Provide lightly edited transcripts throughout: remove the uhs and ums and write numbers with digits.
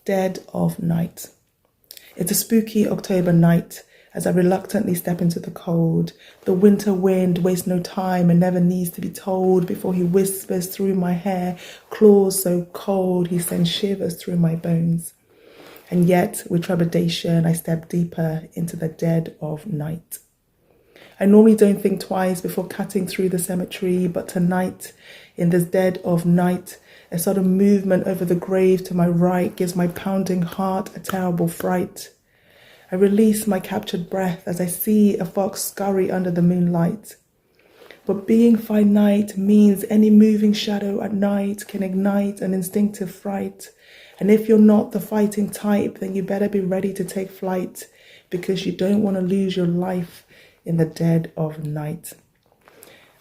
Dead of Night. It's a spooky October night as I reluctantly step into the cold. The winter wind wastes no time and never needs to be told before he whispers through my hair, claws so cold he sends shivers through my bones. And yet, with trepidation, I step deeper into the dead of night. I normally don't think twice before cutting through the cemetery, but tonight, in this dead of night, a sudden movement over the grave to my right gives my pounding heart a terrible fright. I release my captured breath as I see a fox scurry under the moonlight. But being finite means any moving shadow at night can ignite an instinctive fright. And if you're not the fighting type, then you better be ready to take flight, because you don't want to lose your life in the dead of night.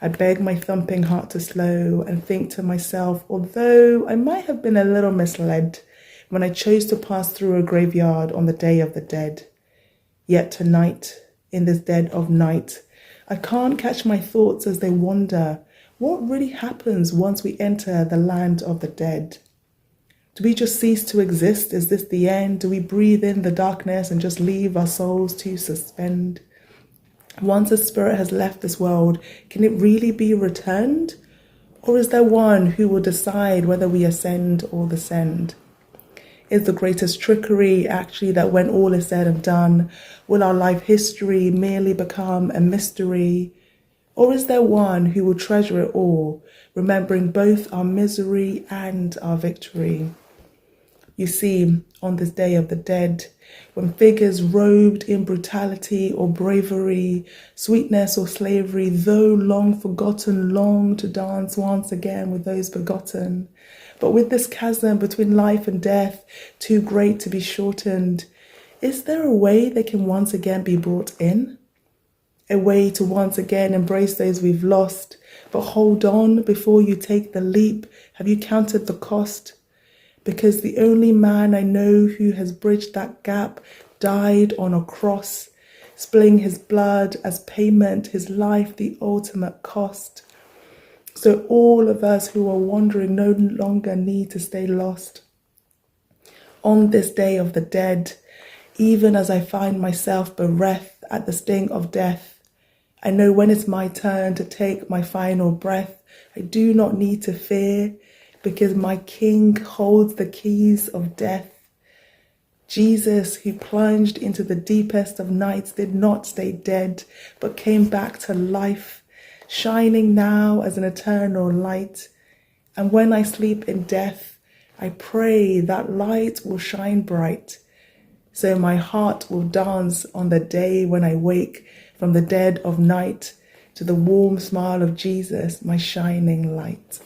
I beg my thumping heart to slow and think to myself, although I might have been a little misled when I chose to pass through a graveyard on the Day of the Dead. Yet tonight, in this dead of night, I can't catch my thoughts as they wander. What really happens once we enter the land of the dead? Do we just cease to exist? Is this the end? Do we breathe in the darkness and just leave our souls to suspend? Once a spirit has left this world, can it really be returned? Or is there one who will decide whether we ascend or descend? Is the greatest trickery actually that when all is said and done, will our life history merely become a mystery? Or is there one who will treasure it all, remembering both our misery and our victory? You see, on this Day of the Dead, when figures robed in brutality or bravery, sweetness or slavery, though long forgotten, long to dance once again with those forgotten. But with this chasm between life and death, too great to be shortened, is there a way they can once again be brought in? A way to once again embrace those we've lost, but hold on before you take the leap. Have you counted the cost? Because the only man I know who has bridged that gap died on a cross, spilling his blood as payment, his life the ultimate cost. So all of us who are wandering no longer need to stay lost. On this Day of the Dead, even as I find myself bereft at the sting of death, I know when it's my turn to take my final breath, I do not need to fear, because my King holds the keys of death. Jesus, who plunged into the deepest of nights, did not stay dead, but came back to life, shining now as an eternal light. And when I sleep in death, I pray that light will shine bright, so my heart will dance on the day when I wake from the dead of night to the warm smile of Jesus, my shining light.